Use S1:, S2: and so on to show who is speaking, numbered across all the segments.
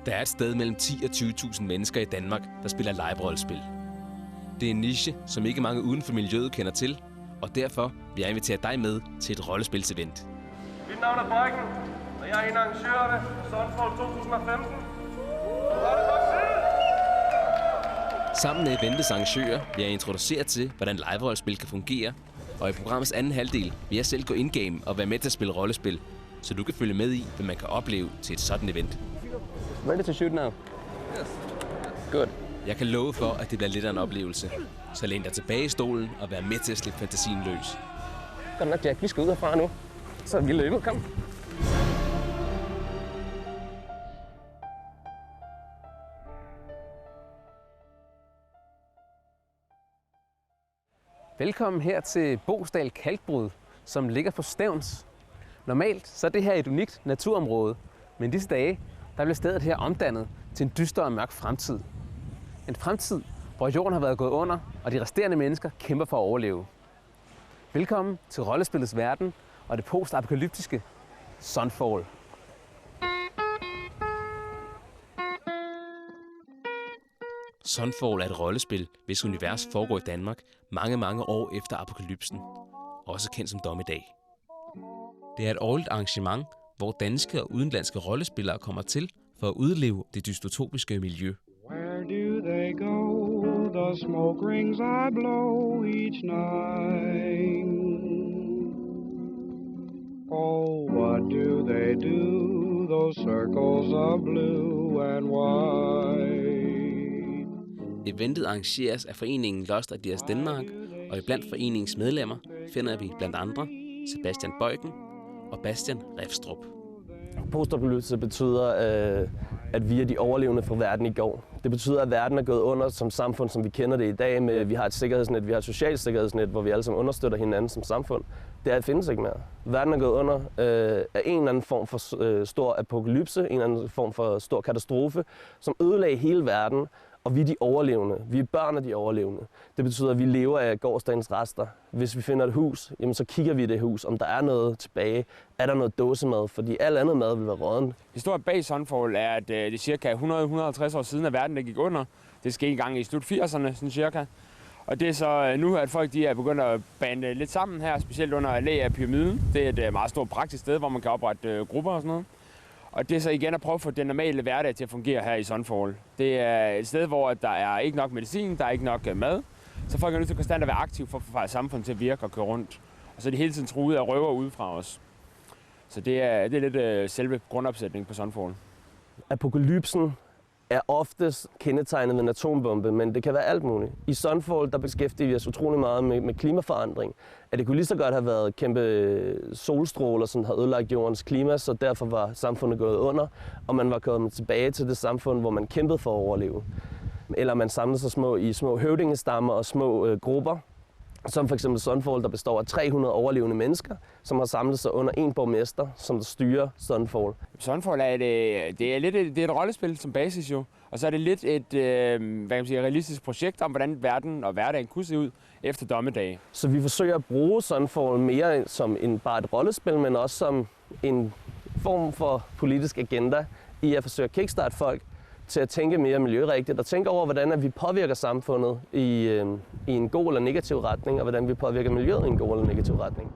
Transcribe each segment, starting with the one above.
S1: Der er et sted mellem 10 og 20.000 mennesker i Danmark, der spiller live-rollespil. Det er en niche, som ikke mange uden for miljøet kender til, og derfor vil jeg invitere dig med til et rollespilsevent.
S2: Mit navn er Bøjken, og jeg er en af arrangørerne af Sunfall 2015.
S1: Sammen med eventets arrangører vil jeg introducere til, hvordan live-rollespil kan fungere, og i programmets anden halvdel vil jeg selv gå in-game og være med til at spille rollespil, så du kan følge med i, hvad man kan opleve til et sådan event.
S3: Ready to shoot now?
S4: Yes.
S3: Good.
S1: Jeg kan love for, at det bliver lidt af en oplevelse. Så læn dig tilbage i stolen og vær med til at slippe fantasien løs.
S3: Godt nok, Jack. Vi skal ud herfra nu. Så vi løber. Kom. Velkommen her til Boesdal Kalkbrud, som ligger på Stevns. Normalt så er det her et unikt naturområde, men disse dage der bliver stedet her omdannet til en dyster og mørk fremtid. En fremtid, hvor jorden har været gået under, og de resterende mennesker kæmper for at overleve. Velkommen til rollespillets verden og det postapokalyptiske Sunfall.
S1: Sunfall er et rollespil, hvis univers foregår i Danmark mange år efter apokalypsen, også kendt som Dommedag. Det er et årligt arrangement, hvor danske og udenlandske rollespillere kommer til for at udleve det dystopiske miljø.
S5: Where do they go? The smoke rings I blow each night. Oh, what do they do? Those circles of blue and white.
S1: Eventet arrangeres af foreningen Lost Ideas Denmark, og iblandt foreningens medlemmer finder vi blandt andre Sebastian Bøjken og Bastian Refstrup.
S3: Postapokalypse betyder, at vi er de overlevende fra verden i går. Det betyder, at verden er gået under som samfund, som vi kender det i dag. Med, vi har et sikkerhedsnet, vi har et socialt sikkerhedsnet, hvor vi alle sammen understøtter hinanden som samfund. Det findes ikke mere. Verden er gået under af en eller anden form for stor apokalypse, en eller anden form for stor katastrofe, som ødelagde hele verden. Og vi er de overlevende. Vi er børn af de overlevende. Det betyder, at vi lever af gårdsdagens rester. Hvis vi finder et hus, jamen så kigger vi i det hus, om der er noget tilbage. Er der noget dåsemad? Fordi alt andet mad vil være rådden.
S4: Historien bag Sunfall er, at det er cirka 100-150 år siden, at verden der gik under. Det skete engang i slut 80'erne, sådan cirka. Og det er så nu, at folk de er begyndt at bande lidt sammen her, specielt under lag af pyramiden. Det er et meget stort praktisk sted, hvor man kan oprette grupper og sådan noget. Og det er så igen at prøve at få den normale hverdag til at fungere her i Sunfall. Det er et sted, hvor der er ikke nok medicin, der er ikke nok mad. Så folk er nødt til konstant at være aktive for at få samfundet til at virke og køre rundt. Og så er de hele tiden truet af røver ude fra os. Så det er lidt selve grundopsætningen på Sunfall.
S3: Apokalypsen er oftest kendetegnet ved en atombombe, men det kan være alt muligt. I Sunfall der beskæftiger vi os utrolig meget med klimaforandring. At det kunne lige så godt have været kæmpe solstråler, som havde ødelagt jordens klima, så derfor var samfundet gået under, og man var kommet tilbage til det samfund, hvor man kæmpede for at overleve. Eller man samlede sig i små høvdingestammer og små grupper, som for eksempel Sunfall, der består af 300 overlevende mennesker, som har samlet sig under en borgmester, som styrer Sunfall.
S4: Sunfall er det er et rollespil som basis jo, og så er det lidt et realistisk projekt om, hvordan verden og hverdagen kunne se ud efter Dommedag.
S3: Så vi forsøger at bruge Sunfall mere som bare et rollespil, men også som en form for politisk agenda i at forsøge at kickstarte folk til at tænke mere miljørigtigt og tænke over, hvordan vi påvirker samfundet i en god eller negativ retning, og hvordan vi påvirker miljøet i en god eller negativ retning.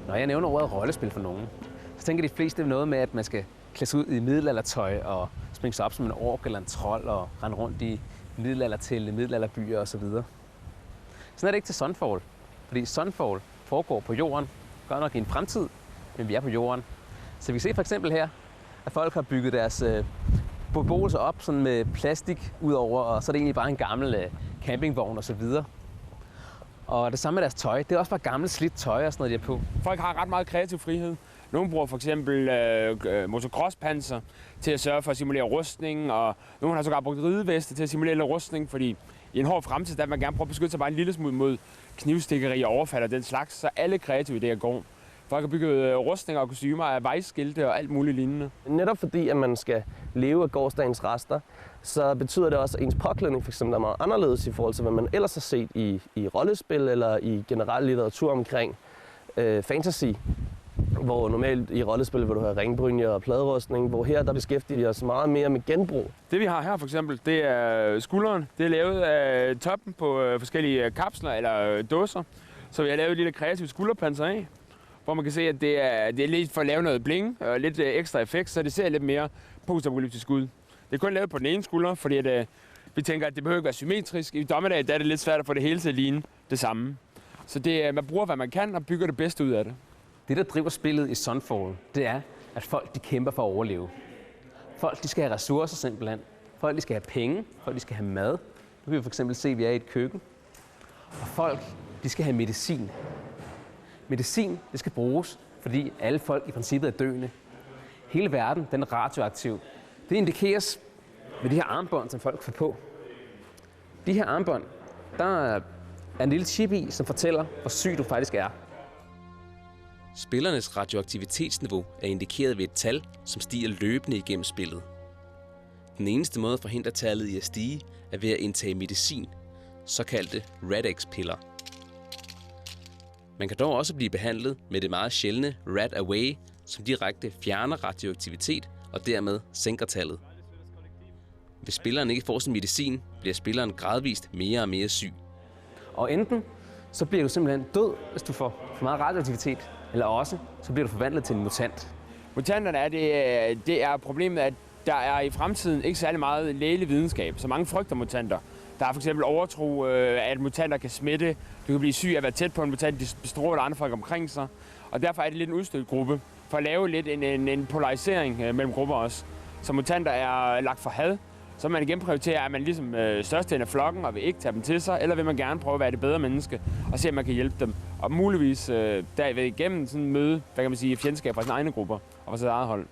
S6: Når jeg nævner ordet rollespil for nogen, så tænker de fleste noget med, at man skal klæde sig ud i middelaldertøj og springe sig op som en ork eller en trold og rende rundt i middelaldertelte, middelalderbyer osv. Sådan er det ikke til Sunfall, fordi Sunfall foregår på jorden, godt nok i en fremtid, men vi er på jorden. Så vi kan se for eksempel her, at folk har bygget deres beboelse op sådan med plastik udover, og så er det egentlig bare en gammel campingvogn osv. Og det samme med deres tøj. Det er også bare gammelt slidt tøj og sådan noget, de er på.
S4: Folk har ret meget kreativ frihed. Nogle bruger for eksempel motocrosspanser til at sørge for at simulere rustning, og nogle har sågar brugt rideveste til at simulere rustning, fordi i en hård fremtid, der vil man gerne prøve at beskytte sig bare en lille smule mod knivstikkeri og overfald og den slags, så alle kreative idéer går. Folk har bygget rustninger og kostymer af vejskilte og alt muligt lignende.
S3: Netop fordi, at man skal leve af gårdsdagens rester, så betyder det også, at ens påklædning for eksempel er meget anderledes i forhold til, hvad man ellers har set i rollespil eller i generel litteratur omkring fantasy. Hvor normalt i rollespil vil du have ringbrynje og pladerustning, hvor her der beskæftiger vi os meget mere med genbrug.
S4: Det vi har her for eksempel, det er skulderen. Det er lavet af toppen på forskellige kapsler eller dåser. Så vi har lavet et lille kreativt skulderpanser af, hvor man kan se, at det er lidt for at lave noget bling og lidt ekstra effekt, så det ser lidt mere postapokalyptisk ud. Det er kun lavet på den ene skulder, fordi vi tænker, at det behøver ikke være symmetrisk. I dommedag der er det lidt svært at få det hele til at ligne det samme. Så man bruger, hvad man kan, og bygger det bedste ud af det.
S6: Det, der driver spillet i Sunfall, det er, at folk de kæmper for at overleve. Folk de skal have ressourcer simpelthen. Folk de skal have penge. Folk de skal have mad. Nu kan vi for eksempel se, at vi er i et køkken. Og folk de skal have medicin. Medicin det skal bruges, fordi alle folk i princippet er døende. Hele verden den er radioaktiv. Det indikeres med de her armbånd, som folk får på. De her armbånd, der er en lille chip i, som fortæller, hvor syg du faktisk er.
S1: Spillernes radioaktivitetsniveau er indikeret ved et tal, som stiger løbende igennem spillet. Den eneste måde at forhindre tallet i at stige, er ved at indtage medicin, såkaldte Rad-X-piller. Man kan dog også blive behandlet med det meget sjældne Rad-Away, som direkte fjerner radioaktivitet og dermed sænker tallet. Hvis spilleren ikke får sin medicin, bliver spilleren gradvist mere og mere syg.
S6: Og enten så bliver du simpelthen død, hvis du får for meget radioaktivitet, eller også så bliver du forvandlet til en mutant.
S4: Mutanterne det er problemet, at der er i fremtiden ikke særlig meget lægelig videnskab, så mange frygter mutanter. Der er for eksempel overtro, at mutanter kan smitte. Du kan blive syg af at være tæt på en mutant, de bestråler andre folk omkring sig. Og derfor er det lidt en udstødt gruppe, for at lave lidt en polarisering mellem grupper også. Så mutanter er lagt for had, så man igen prioriterer, at man ligesom størstedelen af flokken og vil ikke tage dem til sig, eller vil man gerne prøve at være det bedre menneske og se, om man kan hjælpe dem. Og muligvis derved igennem sådan møde, hvad kan man sige, fjendskab fra sine egne grupper og fra sit eget hold.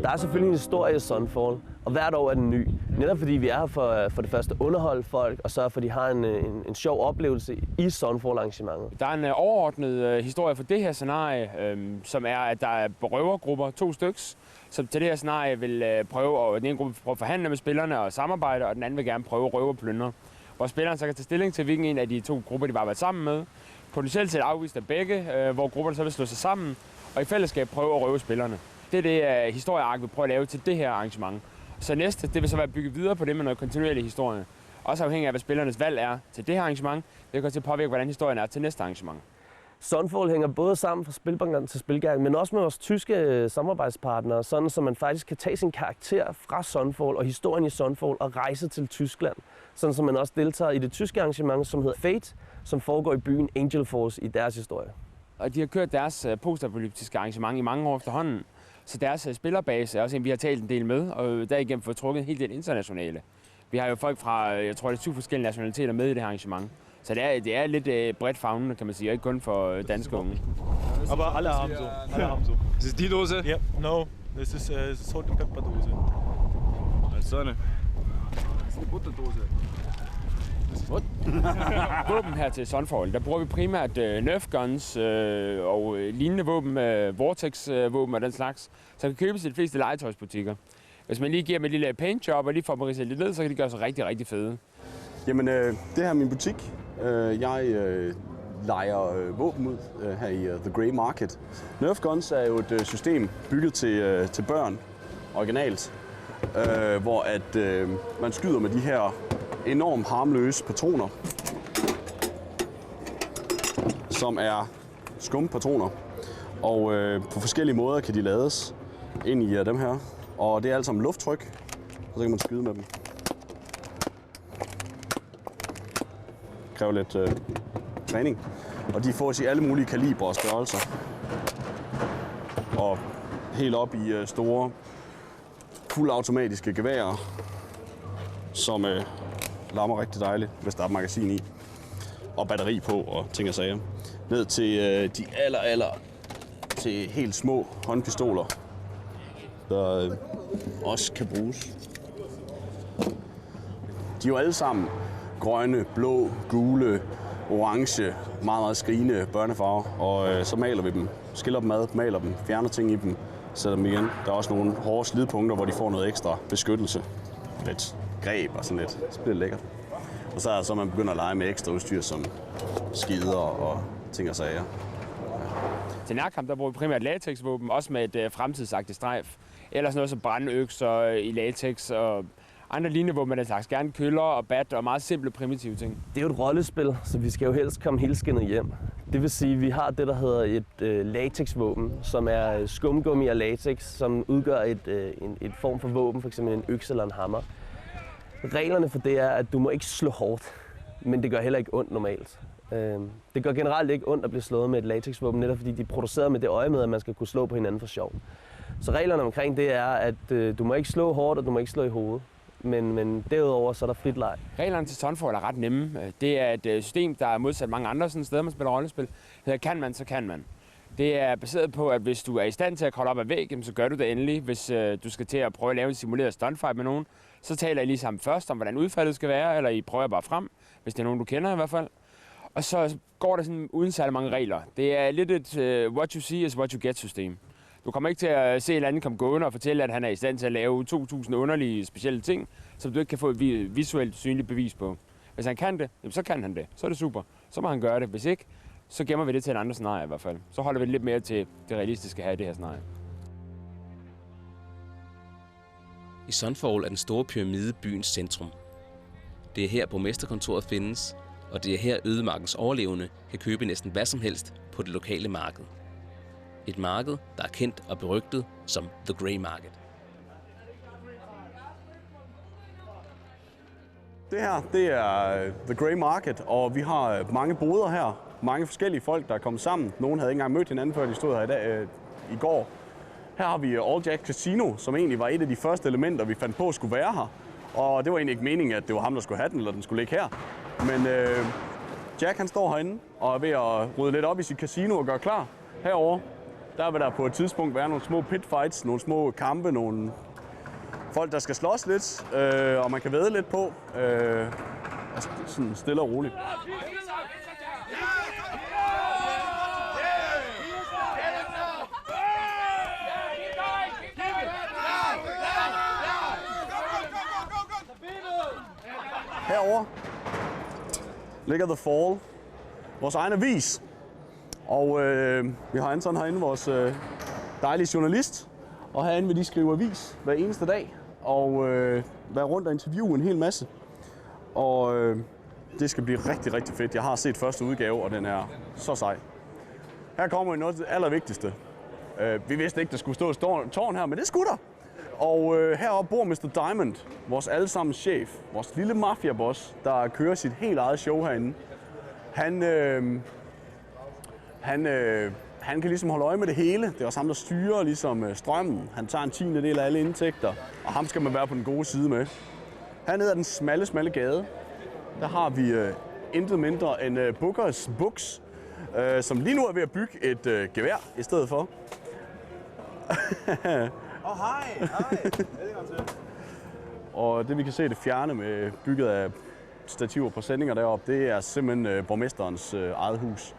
S3: Der er selvfølgelig en historie i Sunfall, og hvert år er den ny. Netop fordi vi er her for det første underholde folk, og sørge for, at de har en sjov oplevelse i Sunfall-arrangementet.
S4: Der er en overordnet historie for det her scenarie, som er, at der er røvergrupper, 2 styks, som til det her scenarie vil prøve, og den ene gruppe vil prøve at forhandle med spillerne og samarbejde, og den anden vil gerne prøve at røve og plyndre. Hvor spilleren så kan tage stilling til, hvilken en af de 2 grupper, de bare har været sammen med. Potentielt set afvist af begge, hvor grupperne så vil slå sig sammen, og i fællesskab prøve at røve spillerne. Det er det historieark, vi prøver at lave til det her arrangement. Så næste, det vil så være at bygge videre på det med noget kontinuerlig historie. Også afhængig af, hvad spillernes valg er til det her arrangement. Det kan til at påvirke, hvordan historien er til næste arrangement.
S3: Sunfall hænger både sammen fra spilgang til spilgang, men også med vores tyske samarbejdspartnere, sådan så man faktisk kan tage sin karakter fra Sunfall og historien i Sunfall og rejse til Tyskland. Sådan så man også deltager i det tyske arrangement, som hedder Fate, som foregår i byen Angel Force i deres historie.
S4: Og de har kørt deres postapokalyptiske arrangement i mange år efterhånden. Så deres spillerbase er også en, vi har talt en del med, og derigennem fået trukket en hel del internationale. Vi har jo folk fra, jeg tror det er 7 forskellige nationaliteter med i det her arrangement. Så det er lidt bredt favnende, kan man sige, og ikke kun for danske unge.
S7: Aber alle haben so. Alle haben so.
S8: Ist es die Dose?
S7: Ja, no. Das ist Salt and Pepper Dose.
S8: Also eine. Das ist eine Butterdose.
S4: Våben her til Sunfall, der bruger vi primært Nerf guns og lignende våben, Vortex-våben og den slags, som kan købes i de fleste legetøjsbutikker. Hvis man lige giver dem et lille paintjob og lige får dem ridset lidt ned, så kan de gøre sig rigtig, rigtig fede.
S9: Jamen, det her er min butik. Jeg
S8: lejer våben ud her i The Grey Market. Nerf Guns er jo et system bygget til børn, originalt, hvor at man skyder med de her enormt harmløse patroner, som er skumpatroner. Og på forskellige måder kan de lades ind i dem her. Og det er alt sammen lufttryk, og så kan man skyde med dem. Det kræver lidt træning. Og de fås i alle mulige kalibre og størrelser. Og helt op i store, fuldautomatiske geværer, som larmer rigtig dejligt, hvis der er magasin i. Og batteri på og ting og sager. Ned til de til helt små håndpistoler, der også kan bruges. De er jo alle sammen grønne, blå, gule, orange, meget skrigende børnefarver, og så maler vi dem, skiller dem ad, maler dem, fjerner ting i dem, sætter dem igen. Der er også nogle hårde slidpunkter, hvor de får noget ekstra beskyttelse, lidt greb og sådan lidt. Så bliver det lækkert. Og så man begynder at lege med ekstra udstyr som skider og ting og sager.
S4: Til nærkamp, der bruger vi primært latexvåben, også med et fremtidsagtigt strejf. Ellers noget som brandøkser i latex og andre lignende våben med den slags. Gerne køller og bat og meget simple, primitive ting.
S3: Det er jo et rollespil, så vi skal jo helst komme helskindet hjem. Det vil sige, at vi har det, der hedder et latexvåben, som er skumgummi og latex, som udgør et form for våben, f.eks. en økse eller en hammer. Reglerne for det er, at du må ikke slå hårdt, men det gør heller ikke ondt normalt. Det gør generelt ikke ondt at blive slået med et latexvåben, netop fordi de er produceret med det øje med, at man skal kunne slå på hinanden for sjov. Så reglerne omkring det er, at du må ikke slå hårdt, og du må ikke slå i hovedet. Men derudover så er der frit leg.
S4: Reglerne til Stunfall er ret nemme. Det er et system, der er modsat mange andre sådan steder, man spiller rollespil. Kan man, så kan man. Det er baseret på, at hvis du er i stand til at kravle op ad væggen, så gør du det endelig. Hvis du skal til at prøve at lave en simuleret stuntfight med nogen, så taler I lige sammen først om, hvordan udfaldet skal være, eller I prøver bare frem, hvis det er nogen, du kender i hvert fald. Og så går det sådan uden særlig mange regler. Det er lidt et what you see is what you get system. Du kommer ikke til at se en eller anden komme gående og fortælle, at han er i stand til at lave 2.000 underlige specielle ting, som du ikke kan få et visuelt synligt bevis på. Hvis han kan det, så kan han det. Så er det super. Så må han gøre det. Hvis ikke, så gemmer vi det til en anden scenarie i hvert fald. Så holder vi lidt mere til det realistiske her i det her scenarie.
S1: I Sunfall er den store pyramide byens centrum. Det er her borgmesterkontoret findes, og det er her ødemarkens overlevende kan købe næsten hvad som helst på det lokale marked. Et marked, der er kendt og berygtet som The Grey Market.
S8: Det her, det er The Grey Market, og vi har mange boder her. Mange forskellige folk, der er kommet sammen. Nogle havde ikke engang mødt hinanden, før de stod her i går. Her har vi All Jack Casino, som egentlig var et af de første elementer, vi fandt på skulle være her. Og det var egentlig ikke meningen, at det var ham, der skulle have den, eller den skulle ligge her. Men Jack, han står herinde og er ved at rydde lidt op i sit casino og gøre klar. Herovre, der vil der på et tidspunkt være nogle små pitfights, nogle små kampe, nogle folk, der skal slås lidt, og man kan vædde lidt på. Sådan stille og roligt. Herovre ligger The Fall, vores egen avis. Og vi har Anton herinde, vores dejlige journalist. Og herinde vil de skrive avis hver eneste dag. Og være rundt og interviewe en hel masse. Og det skal blive rigtig, rigtig fedt. Jeg har set første udgave, og den er så sej. Her kommer noget af det allervigtigste. Vi vidste ikke, der skulle stå et tårn her, men det skulle der. Og heroppe bor Mr. Diamond, vores allesammens chef, vores lille mafiaboss, der kører sit helt eget show herinde. Han kan ligesom holde øje med det hele. Det er også ham, der styrer ligesom strømmen. Han tager en 10. af alle indtægter, og ham skal man være på den gode side med. Hernede er den smalle gade. Der har vi intet mindre end Bookers Books, som lige nu er ved at bygge et gevær i stedet for.
S7: Hej.
S8: Og det vi kan se det fjerne med bygget af stativer på sendinger deroppe, det er simpelthen borgmesterens eget hus.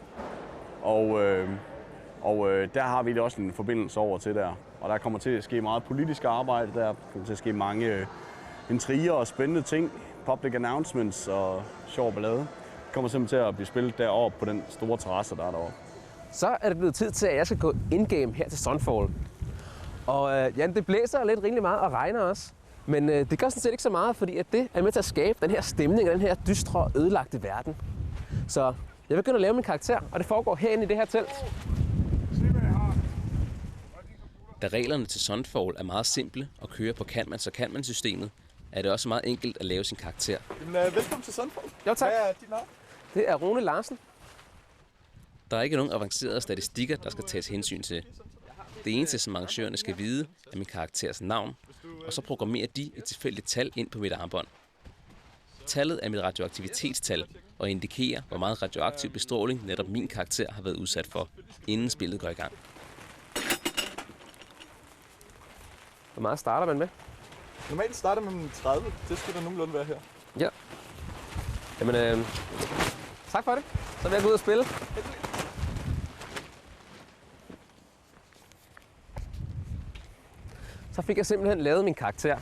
S8: Og der har vi også en forbindelse over til der. Og der kommer til at ske meget politisk arbejde, der kommer til at ske mange intriger og spændende ting, public announcements og sjov ballade. kommer simpelthen til at blive spillet deroppe på den store terrasse, der er deroppe.
S6: Så er det blevet tid til, at jeg skal gå in-game her til Sunfall. Og ja, det blæser lidt rimelig meget og regner også. Men det gør sådan set ikke så meget, fordi at det er med til at skabe den her stemning og den her dystre og ødelagte verden. Så jeg begynder at lave min karakter, og det foregår herinde i det her telt.
S1: Da reglerne til Sunfall er meget simple og kører på kan-man, så kan-man-systemet, er det også meget enkelt at lave sin karakter.
S7: Velkommen til Sunfall.
S6: Jo, tak.
S7: Hvad er dit navn?
S6: Det er Rune Larsen.
S1: Der er ikke nogen avancerede statistikker, der skal tages hensyn til. Det eneste, som arrangørerne skal vide, er min karakters navn, og så programmerer de et tilfældigt tal ind på mit armbånd. Tallet er mit radioaktivitetstal og indikerer, hvor meget radioaktiv bestråling netop min karakter har været udsat for, inden spillet går i gang.
S6: Hvor meget starter man med?
S7: Normalt starter man med 30. Det skal der nogenlunde være her.
S6: Ja. Jamen, tak for det. Så vil jeg gå ud og spille. Så fik jeg simpelthen lavet min karakter.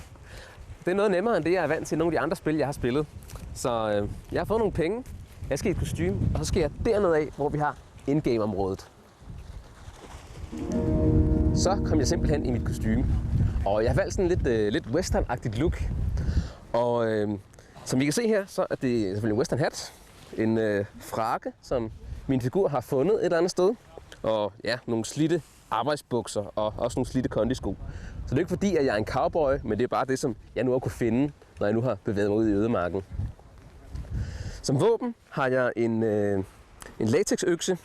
S6: Det er noget nemmere, end det, jeg er vant til i nogle af de andre spil, jeg har spillet. Så jeg har fået nogle penge. Jeg skal i et kostume, og så skal jeg dernede af, hvor vi har in-game-området. Så kom jeg simpelthen i mit kostume. Og jeg har valgt sådan lidt western-agtigt look. Og som I kan se her, så er det selvfølgelig en western hat. En frakke, som min figur har fundet et eller andet sted. Og ja, nogle slidte arbejdsbukser og også nogle slidte kondisko. Så det er ikke fordi, at jeg er en cowboy, men det er bare det, som jeg nu har kunne finde, når jeg nu har bevæget mig ud i ødemarken. Som våben har jeg en latexøkse.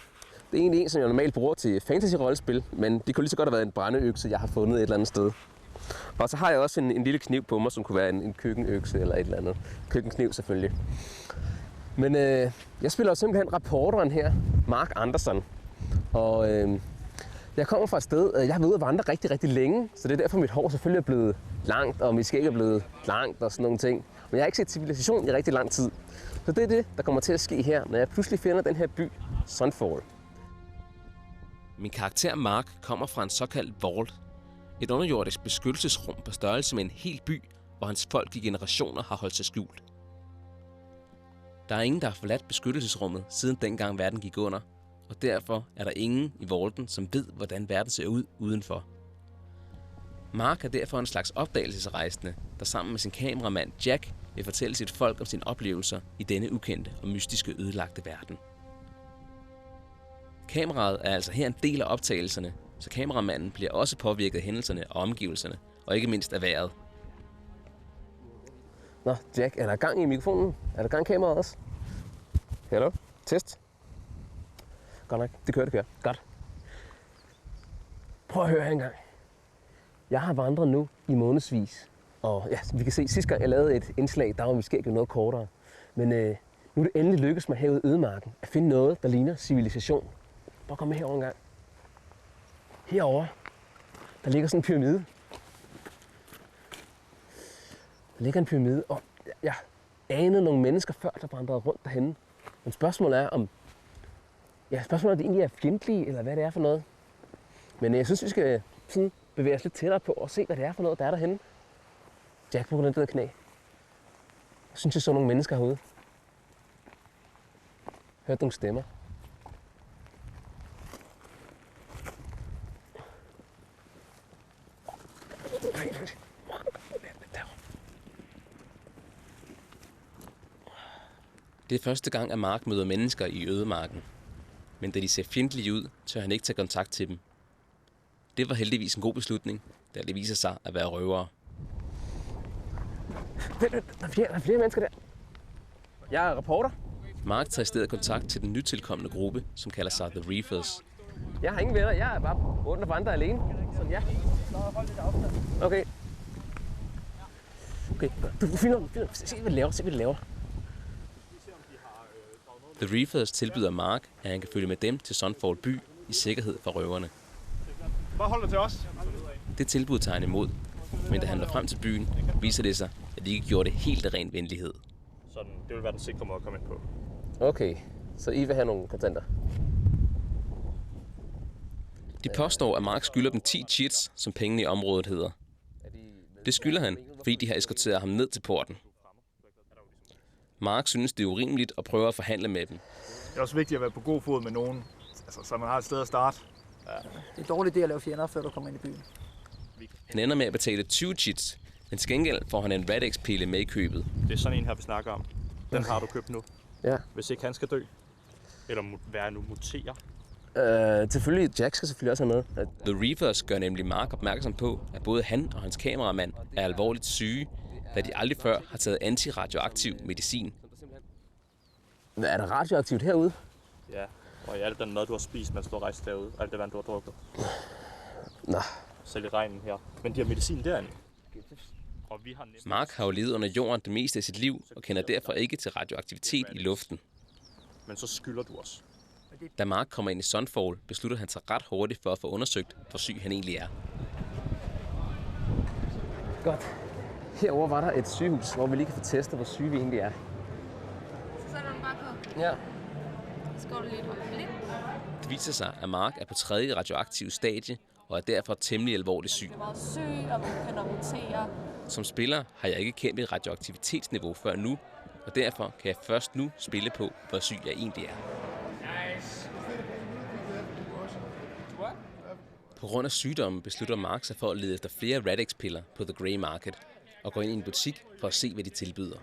S6: Det er egentlig en, som jeg normalt bruger til fantasy-rollespil, men det kunne lige så godt have været en brændeøkse, jeg har fundet et eller andet sted. Og så har jeg også en lille kniv på mig, som kunne være en køkkenøkse eller et eller andet. Køkkenkniv selvfølgelig. Men jeg spiller jo simpelthen reporteren her, Mark Anderson. Og jeg kommer fra et sted, jeg har været ude at vandre rigtig, rigtig længe, så det er derfor, mit hår selvfølgelig er blevet langt, og mit skæg er blevet langt og sådan nogle ting. Men jeg har ikke set civilisation i rigtig lang tid. Så det er det, der kommer til at ske her, når jeg pludselig finder den her by, Sunfall.
S1: Min karakter Mark kommer fra en såkaldt vault. Et underjordisk beskyttelsesrum på størrelse med en hel by, hvor hans folk i generationer har holdt sig skjult. Der er ingen, der har forladt beskyttelsesrummet, siden dengang verden gik under, og derfor er der ingen i vaulten, som ved, hvordan verden ser ud udenfor. Mark er derfor en slags opdagelsesrejsende, der sammen med sin kameramand Jack vil fortælle sit folk om sine oplevelser i denne ukendte og mystiske ødelagte verden. Kameraet er altså her en del af optagelserne, så kameramanden bliver også påvirket af hændelserne og omgivelserne, og ikke mindst af vejret.
S6: Nå, Jack, er der gang i mikrofonen? Er der gang i kameraet også? Hallo? Test? Godt nok. Det kører. Godt. Prøv at høre her engang. Jeg har vandret nu i månedsvis. Og ja, som vi kan se, sidste gang jeg lavede et indslag, der var mit skæg noget kortere. Men nu er det endelig lykkedes mig herude i ødemarken at finde noget, der ligner civilisation. Prøv at komme med herover en gang. Herovre, der ligger sådan en pyramide. Der ligger en pyramide, og jeg anede nogle mennesker før, der vandrede rundt derhenne. Men spørgsmålet er, om de egentlig er fjendtlige, eller hvad det er for noget. Men jeg synes, vi skal sådan bevæge os lidt tættere på og se, hvad det er for noget, der er derhenne. Jack, på den der knæ. Jeg synes, jeg så nogle mennesker herude. Hørte nogle stemmer.
S1: Det er første gang, at Mark møder mennesker i ødemarken. Men da de ser fjendtlige ud, tør han ikke tage kontakt til dem. Det var heldigvis en god beslutning, da det viser sig at være røvere.
S6: Der er flere mennesker der. Jeg er reporter.
S1: Mark tager i stedet kontakt til den nytilkommende gruppe, som kalder sig The Reefers.
S6: Jeg har ingen venner. Jeg er bare rundt og vandrer alene. Sådan, ja. Okay. Okay, du finder. Se, hvad det laver.
S1: The Reefers tilbyder Mark, at han kan følge med dem til Sunfall by i sikkerhed for røverne.
S7: Bare hold dig til os.
S1: Det tilbud tager han imod, men da han når frem til byen, viser det sig, at de ikke gjorde det helt af ren venlighed.
S7: Sådan, det vil være den sikre måde at komme ind på.
S6: Okay, så I vil have nogle kontanter?
S1: De påstår, at Mark skylder dem 10 chits, som pengene i området hedder. Det skylder han, fordi de har eskorteret ham ned til porten. Mark synes, det er urimeligt at prøve at forhandle med dem.
S7: Det er også vigtigt at være på god fod med nogen, altså, så man har et sted at starte.
S9: Ja. Det er en dårlig idé at lave fjender, før du kommer ind i byen.
S1: Han ender med at betale 20 chits, men til gengæld får han en Rad-X-pille med i købet.
S7: Det er sådan en her, vi snakker om. Den har du købt nu.
S3: Ja.
S7: Hvis ikke han skal dø, eller være nu mutere.
S3: Selvfølgelig, Jack skal selvfølgelig også have med.
S1: The Reefers gør nemlig Mark opmærksom på, at både han og hans kameramand er alvorligt syge, da de aldrig før har taget antiradioaktiv medicin.
S3: Hvad er der radioaktivt herude?
S7: Ja, og i alt den mad, du har spist, mens du har rejst derude. Alt det vand, du har drukket.
S3: Nå.
S7: Selv i regnen her. Men de har medicin derinde. Og vi har
S1: Mark har jo levet under jorden det meste af sit liv, og kender derfor ikke til radioaktivitet i luften.
S7: Men så skylder du os.
S1: Da Mark kommer ind i Sunfall, beslutter han sig ret hurtigt for at få undersøgt, hvor syg han egentlig er.
S6: Godt. Herover var der et sygehus, hvor vi lige kan få testet, hvor syge vi egentlig er.
S10: Så sætter du den bare på.
S6: Ja.
S10: Så går du lidt højt med det.
S1: Det viser sig, at Mark er på 3. radioaktive stadie, og er derfor temmelig alvorligt syg.
S10: Du er meget syg, og man kan mutere.
S1: Som spiller har jeg ikke kendt mit radioaktivitetsniveau før nu, og derfor kan jeg først nu spille på, hvor syg jeg egentlig er. På grund af sygdommen beslutter Mark sig for at lede efter flere Rad-X-piller på The Grey Market og går ind i en butik for at se, hvad de tilbyder.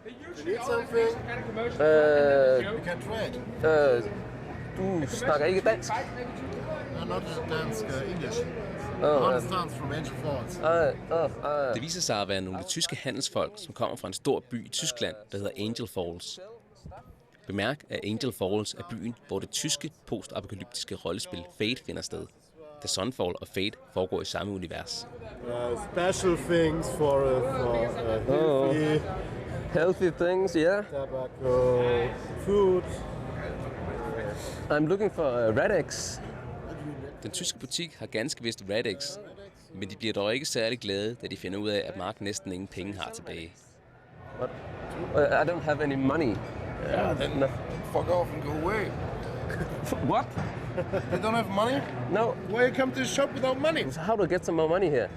S3: Du snakker ikke dansk?
S11: Not dansk, English.
S1: Det viser sig at være nogle tyske handelsfolk, som kommer fra en stor by i Tyskland, der hedder Angel Falls. Bemærk, at Angel Falls er byen, hvor det tyske postapokalyptiske rollespil Fate finder sted. Da Sunfall og Fate foregår i samme univers.
S11: Special things for healthy.
S3: Healthy things, yeah.
S11: Tobacco, food.
S3: I'm looking for Rad-X.
S1: Den tyske butik har ganske vist Rad-X, men de bliver dog ikke særlig glade, da de finder ud af, at Mark næsten ingen penge har tilbage.
S3: What? I don't have any money.
S11: Yeah, then fuck off and go away.
S3: What?
S11: You don't have money?
S3: No.
S11: Why you come to the shop without money?
S3: So how do I get some more money here?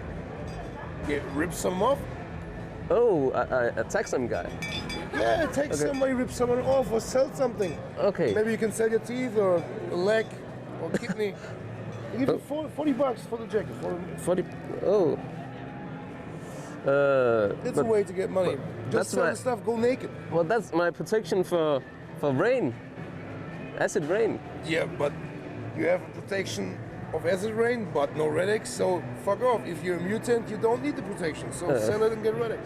S11: Rip some off?
S3: Oh, a taxum guy.
S11: Yeah, take somebody, rip someone off, or sell something.
S3: Okay.
S11: Maybe you can sell your teeth or a leg or kidney. You give you $40 for the jacket.
S3: 40. Oh.
S11: It's a way to get money. Just sell the stuff, go naked.
S3: Well, that's my protection for rain. Acid rain.
S11: Yeah, but you have a protection of acid rain, but no Rad-X, so fuck off. If you're a mutant, you don't need the protection, so sell it and get Rad-X.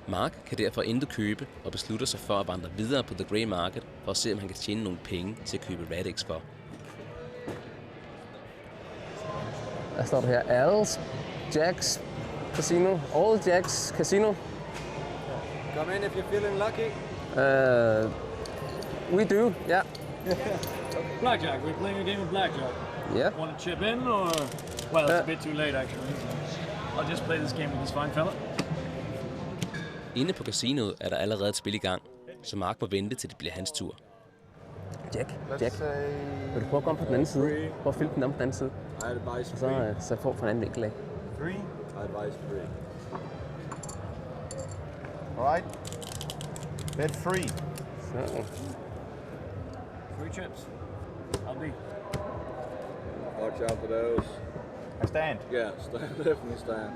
S1: Mark kan derfor intet købe og beslutter sig for at vandre videre på The Grey Market for at se, om han kan tjene nogle penge til at købe Rad-X for.
S3: Hvad står der her? Al's, Jack's Casino, All Jack's Casino.
S12: Come in if you're feeling lucky.
S3: We do, yeah.
S13: Blackjack, we're playing a game of blackjack.
S3: Yeah.
S13: Want to chip in or, well, it's a bit too late actually. I'll just play this game with this fine fella.
S1: Inde på casinoet er der allerede et spil i gang, så Mark må vente til det bliver hans tur.
S3: Jack, vil du prøve at komme på den anden side? Prøv at fylde den om på den anden side. Og så får fra en anden vinkel af.
S11: 3. I advise 3. Alright. Bet 3.
S3: So.
S13: 3 chips. I'll be.
S11: Watch out for those.
S7: I stand.
S11: Yeah, definitely stand.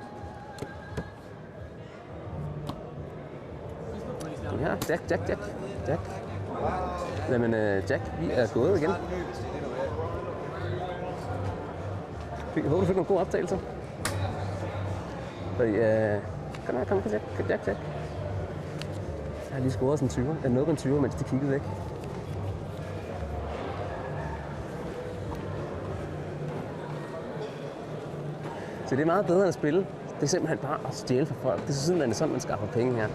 S3: Ja, Jack. Jamen, Jack, vi er gået igen. Jeg håber, du fik nogle gode optagelser. Kom, Jack. Jeg har lige scoret sådan en 20'er. Jeg nåede på en 20'er, mens de kiggede væk. Så det er meget bedre end at spille. Det er simpelthen bare at stjæle fra folk. Det er sådan, man skaffer penge her.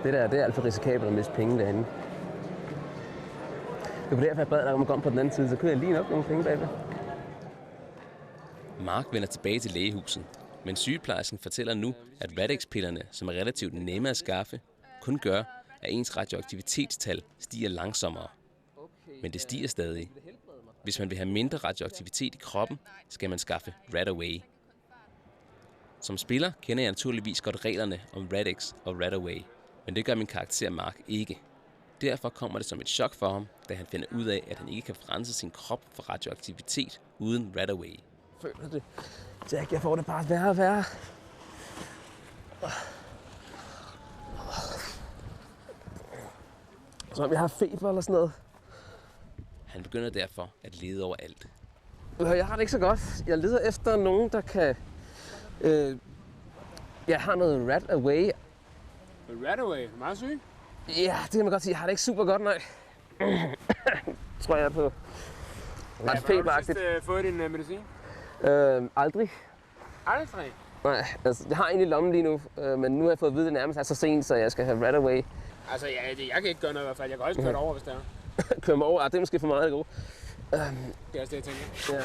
S3: Det er alt for risikabelt at miste penge derinde. Det var derfor, jeg bad dig om at komme på den anden side, så kunne jeg lige nok nogle penge bagved.
S1: Mark vender tilbage til lægehuset, men sygeplejersken fortæller nu, at Rad-X-pillerne, som er relativt nemme at skaffe, kun gør, at ens radioaktivitetstal stiger langsommere. Men det stiger stadig. Hvis man vil have mindre radioaktivitet i kroppen, skal man skaffe Rad-Away. Som spiller kender jeg naturligvis godt reglerne om Rad-X og Rad-Away, men det gør min karakter Mark ikke. Derfor kommer det som et chok for ham, da han finder ud af, at han ikke kan rense sin krop for radioaktivitet uden Radaway.
S3: Føler det. Jack, jeg får det bare værre og værre. Som jeg har feber eller sådan noget.
S1: Han begynder derfor at lede over alt.
S3: Jeg har det ikke så godt. Jeg leder efter nogen, der kan... jeg har noget Radaway.
S4: Radaway? Meget syg?
S3: Ja, det kan man godt sige. Jeg har det ikke super godt, nej. Tror jeg på. Ret feberagtigt.
S4: Har du fået din medicin?
S3: Aldrig.
S4: Aldrig?
S3: Nej, altså, jeg har en i lommen lige nu, men nu har jeg fået at vide, at det nærmest er så sent, så jeg skal have Radaway.
S4: Altså, jeg kan ikke gøre noget i hvert fald. Jeg kan også køre det over, hvis det er.
S3: Køre mig over? Det er måske for meget gode.
S4: Det er også det, jeg tænker.
S3: Ja.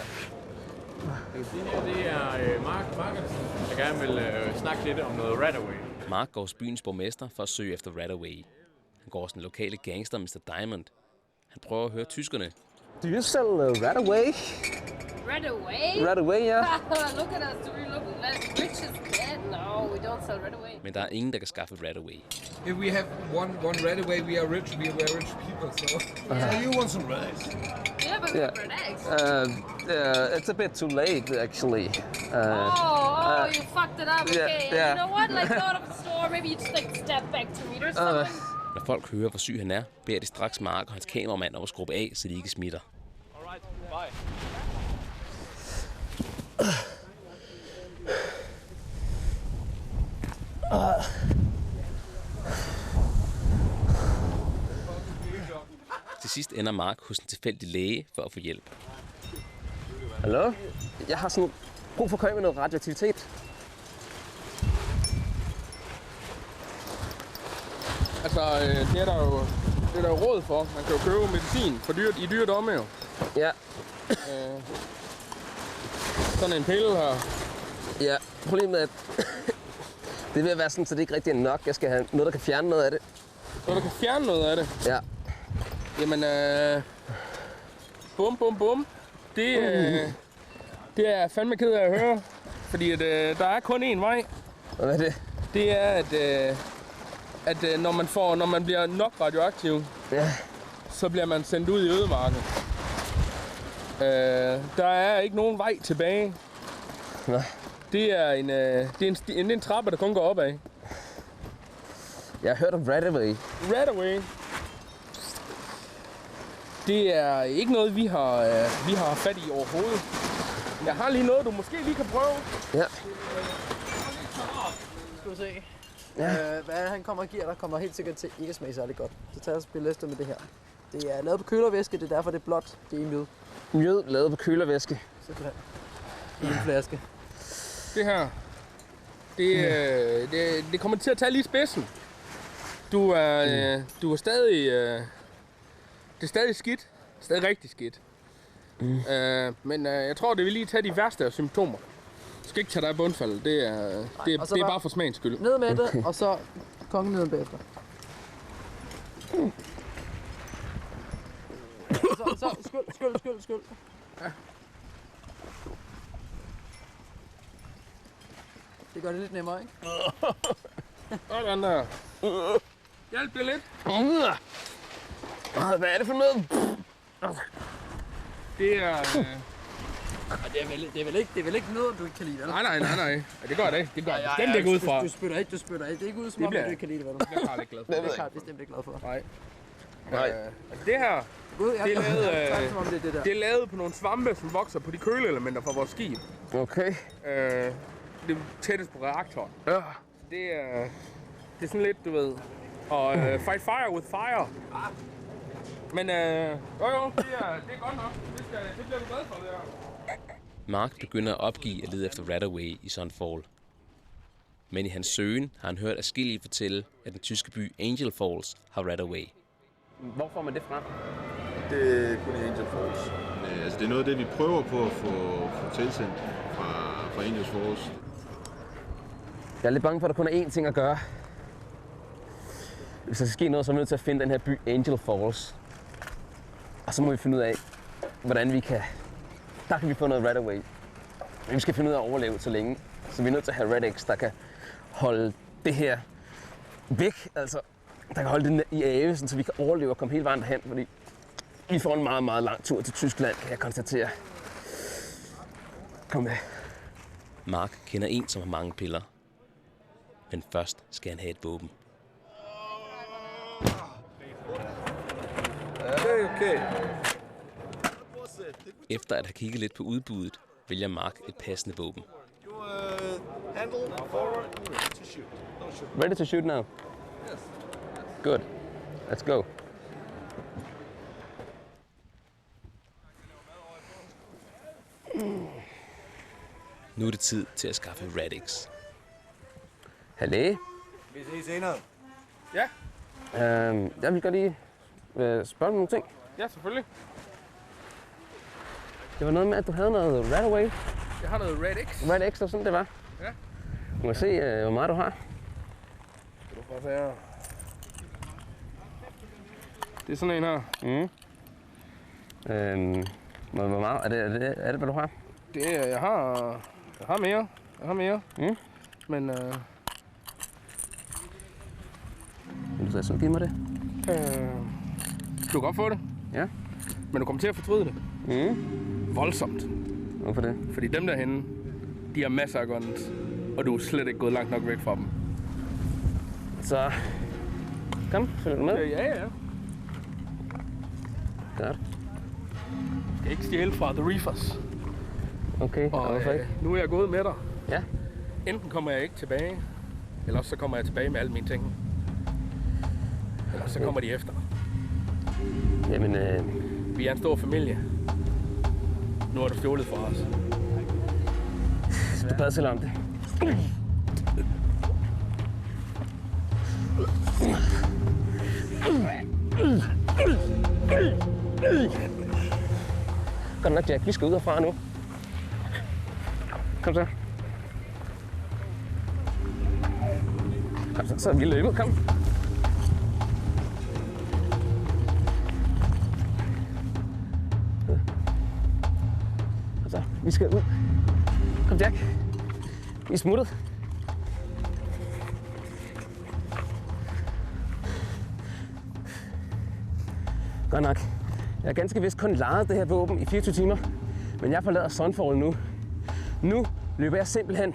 S14: Det er Mark Markersen, der gerne vil snakke lidt om noget Radaway.
S1: Mark går hos byens borgmester for at søge efter Radaway. Han går hos den lokale gangster, Mr. Diamond. Han prøver at høre tyskerne.
S3: Do you sell Radaway?
S10: Radaway?
S3: Radaway, yeah.
S10: Look at us. Do we look like rich as that? No, we don't sell Radaway.
S1: Men der er ingen, der kan skaffe Radaway.
S11: If we have one Radaway, we are rich. We are rich people. So, so you want some Radax?
S10: Yeah, but
S3: Yeah.
S10: Radax.
S3: It's a bit too late, actually.
S10: You fucked it up.
S3: yeah,
S10: Okay.
S3: yeah.
S10: You know what? Like, go to the store. Maybe you just like step back 2 meters. Something.
S1: Når folk hører, hvor syg han er, beder de straks Mark og hans kameramand om at skrubbe af, så de ikke smitter.
S14: Alright, bye.
S1: Til sidst ender Mark hos en tilfældig læge for at få hjælp.
S3: Hallo? Jeg har sådan brug for at komme med noget radioaktivitet.
S4: Altså, det er der jo råd for. Man kan jo købe medicin for i dyre domme jo.
S3: Ja.
S4: Sådan en pille her.
S3: Ja, problemet er, at det vil være sådan, så det ikke rigtig er nok. Jeg skal have noget, der kan fjerne noget af det.
S4: Noget, der kan fjerne noget af det?
S3: Ja.
S4: Jamen, bum. Det er jeg fandme ked af at høre. Fordi at, der er kun én vej.
S3: Hvad er det?
S4: Det er, at når man bliver nok radioaktiv,
S3: ja,
S4: så bliver man sendt ud i ødemarken. Der er ikke nogen vej tilbage.
S3: Nej.
S4: Det er en trappe, der kun går opad.
S3: Jeg har hørt om Radaway.
S4: Radaway. Det er ikke noget, vi har fat i overhovedet. Jeg har lige noget, du måske lige kan prøve.
S3: Ja.
S9: Skal du se.
S3: Ja.
S9: Hvad han kommer og giver dig, kommer helt sikkert til ikke at smage særlig godt. Så tag og spil liste med det her. Det er lavet på kølervæske, det er derfor det er blåt. Det er mjød.
S3: Mjød lavet på kølervæske.
S9: Simpelthen. I en flaske.
S4: Det her. Det kommer til at tage lige spidsen. Du er stadig... det er stadig skidt. Stadig rigtig skidt. Men jeg tror, det vil lige tage de værste af symptomer. Du skal ikke tage dig i bundfaldet. Det er bare for smagens skyld.
S9: Ned med det, og så kongen ned bagefter. Så skål.
S4: Ja.
S9: Det gør det lidt nemmere, ikke?
S4: Sådan der. Hjælp det lidt.
S3: Hvad er det for noget?
S4: Det er...
S9: Det er vel ikke noget, du ikke kan lide, vel?
S4: Nej. Ja, det gør det ikke. Det gør jeg bestemt ikke ud fra.
S9: Du spytter ikke. Det er ikke ud som om, du ikke kan lide det, vel?
S4: Det er Karl ikke glad for.
S9: Det er Karl bestemt ikke glad for.
S4: Nej. Det her, det er lavet
S9: det
S4: på nogle svampe, som vokser på de køleelementer fra vores skib.
S3: Okay.
S4: Det er tættest på reaktoren.
S3: Ja.
S4: Det er sådan lidt, du ved, og fight fire with fire. Men det er godt nok. Det bliver du glad for, det her.
S1: Mark begynder at opgive at lede efter Radaway i Sunfall. Men i hans søgen har han hørt adskillige fortælle, at den tyske by Angel Falls har Radaway.
S3: Hvor får man det fra?
S15: Det er kun i Angel Falls. Altså, det er noget af det, vi prøver på at få tilsendt fra Angel Falls.
S3: Jeg er lidt bange for, at der kun er én ting at gøre. Hvis der skal ske noget, så er vi nødt til at finde den her by Angel Falls. Og så må vi finde ud af, hvordan vi kan... Der kan vi få noget Radaway. Men vi skal finde ud af at overleve så længe. Så vi er nødt til at have Radax, der kan holde det her væk. Altså, der kan holde det i ave, så vi kan overleve og komme hele vejen derhen, fordi vi får en meget, meget lang tur til Tyskland, kan jeg konstatere. Kom med.
S1: Mark kender en, som har mange piller. Men først skal han have et våben.
S11: Okay.
S1: Efter at have kigget lidt på udbuddet, vælger Mark et passende våben.
S11: Handle forward to shoot. Don't shoot.
S3: Ready to shoot now?
S11: Yes.
S3: Good. Let's go.
S1: Nu er det tid til at skaffe Radix.
S3: Hallo?
S12: Vi ses senere.
S13: Ja.
S3: Jeg vil godt lige spørge om nogle ting.
S13: Ja, selvfølgelig.
S3: Det var noget med, at du havde noget Radaway.
S13: Jeg har noget Radix.
S3: Radix og sådan det var.
S13: Ja.
S3: Du må se, hvor meget du har.
S13: Det er sådan en her.
S3: Hvor meget? Er det, hvad du har?
S13: Det er, jeg har mere. Men
S3: Vil du så give mig det?
S13: du kan godt få det.
S3: Ja.
S13: Men du kommer til at fortryde det. Voldsomt.
S3: Hvorfor det?
S13: Fordi dem derhenne, de har masser af guns, og du er slet ikke gået langt nok væk fra dem.
S3: Så kom, følger du med?
S13: Ja.
S3: Godt.
S13: Skal ikke stjæle fra The Reefers.
S3: Okay,
S13: og
S3: hvorfor ikke?
S13: Nu er jeg gået med dig.
S3: Ja.
S13: Enten kommer jeg ikke tilbage, eller så kommer jeg tilbage med alle mine ting. Eller så kommer de efter.
S3: Jamen,
S13: vi er en stor familie. Nu har du stjålet for os.
S3: Du bad selv om det. Godt nok, Jack. Vi skal ud herfra nu. Kom så. Kom så er vi løbet. Kom. Kom så. Vi skal ud. Kom, Jack. Vi er smuttet. Godt nok. Jeg har ganske vist kun lejet det her våben i 24 timer, men jeg forlader Sunfall nu. Nu løber jeg simpelthen.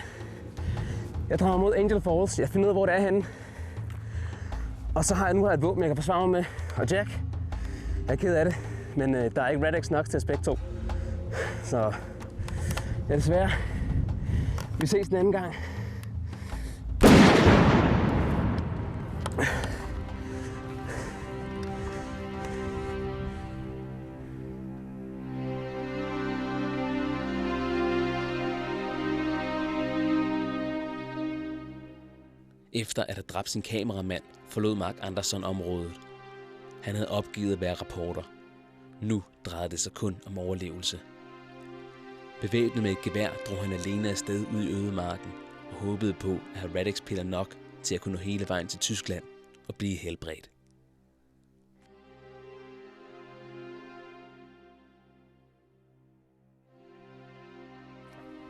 S3: Jeg drager mod Angel Falls. Jeg finder ud af, hvor det er henne. Og så har jeg nu et våben, jeg kan forsvare mig med. Og Jack, jeg er ked af det, men der er ikke Radix nok til Aspect 2. Så ja, desværre. Vi ses en anden gang.
S1: Efter at have dræbt sin kameramand, forlod Mark Anderson området. Han havde opgivet at være reporter. Nu drejede det sig kun om overlevelse. Bevæbnet med et gevær drog han alene afsted ud i ødemarken og håbede på at have Radix-piller nok til at kunne nå hele vejen til Tyskland og blive helbredt.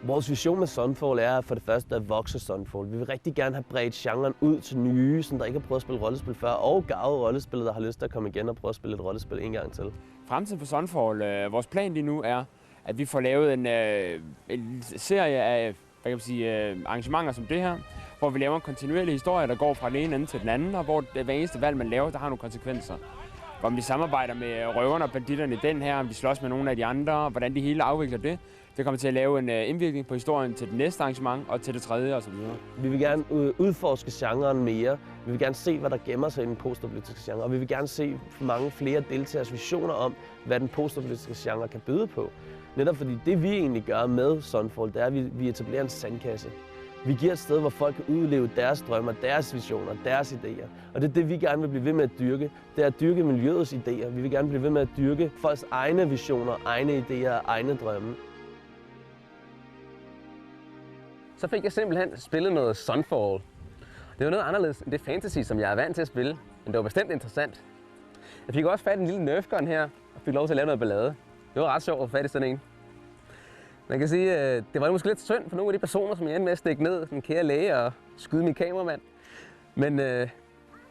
S3: Vores vision med Sunfall er for det første at vokse Sunfall. Vi vil rigtig gerne have bredt genren ud til nye, som der ikke har prøvet at spille rollespil før, og garvede rollespillere, der har lyst til at komme igen og prøve at spille et rollespil en gang til.
S4: Fremtiden for Sunfall, vores plan lige nu er, at vi får lavet en serie af arrangementer som det her, hvor vi laver en kontinuerlig historie, der går fra den ene ende til den anden, og hvor hver eneste valg, man laver, der har nogle konsekvenser. Om vi samarbejder med røverne og banditterne i den her, om vi slås med nogle af de andre, hvordan de hele afvikler det. Det kommer til at lave en indvirkning på historien til det næste arrangement og til det tredje osv.
S3: Vi vil gerne udforske genren mere. Vi vil gerne se, hvad der gemmer sig i den postapokalyptiske genre. Og vi vil gerne se mange flere deltagers visioner om, hvad den postapokalyptiske genre kan byde på. Netop fordi det, vi egentlig gør med Sunfall, det er, at vi etablerer en sandkasse. Vi giver et sted, hvor folk kan udleve deres drømmer, deres visioner, deres idéer. Og det er det, vi gerne vil blive ved med at dyrke. Det er at dyrke miljøets idéer. Vi vil gerne blive ved med at dyrke folks egne visioner, egne idéer og egne drømme. Så fik jeg simpelthen spillet noget Sunfall. Det var noget anderledes end det fantasy, som jeg er vant til at spille, men det var bestemt interessant. Jeg fik også fat i en lille Nerf gun her, og fik lov til at lave noget ballade. Det var ret sjovt at få fat i sådan en. Man kan sige, at det var måske lidt synd for nogle af de personer, som jeg endte med at stikke ned, den kære læge og skyde min kameramand. Men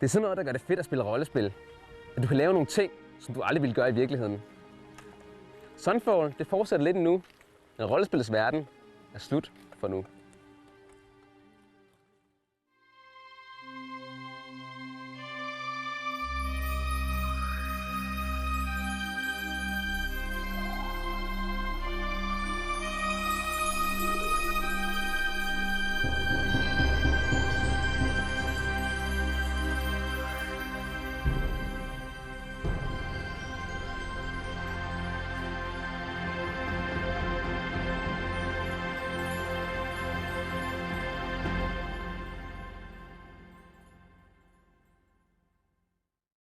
S6: Det er sådan noget, der gør det fedt at spille rollespil. At du kan lave nogle ting, som du aldrig ville gøre i virkeligheden. Sunfall, det fortsætter lidt endnu, men rollespillets verden er slut for nu.